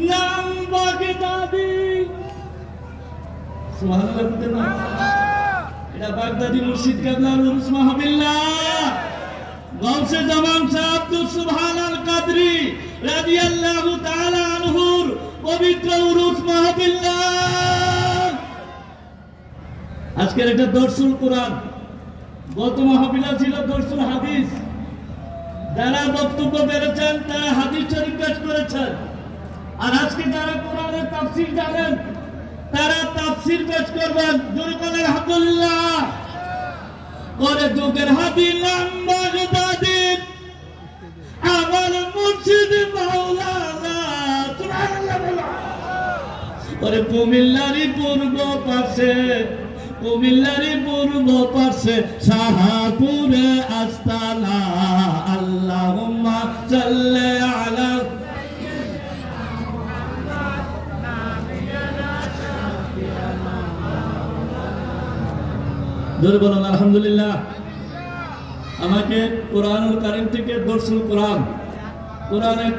নাম বাগদাদি। সুবহানাল্লাহ বলতে না, এটা বাগদাদি মুর্শিদ কেবলার উরুস মাহফিল্লাহ। গাউসে জামান শাহ আব্দুল সুবহান আল কাদরি রাদিয়াল্লাহু তাআলা আনহুর পবিত্র উরুস মাহফিল্লাহ। আজকের একটা দর্শুল কোরআন, গত মাহফিলে ছিল দর্শুল হাদিস। যারা বক্তব্য বেড়েছেন তারা হাদিস শরীফ পেশ করেছেন, আর আজকে যারা কোরআনের তাফসীর জানেন তারা তাফসীর পেশ করবেন। জোরে বলেন আলহামদুলিল্লাহ। করে যুগের হাদি নাম বাগদাদি, আমার মুর্শিদ মাওলানা। সুবহানাল্লাহ। করে কুমিল্লারি পূর্ব পাশে, কুমিল্লারি পূর্ব পাশে শাহপুরে আস্তানা। আল্লাহুম্মা সাল্লি আলা। জোরে বলুন আলহামদুলিল্লাহ। আমাকে কোরআনুল কারীম থেকে দর্শুল কোরআন, কোরআনের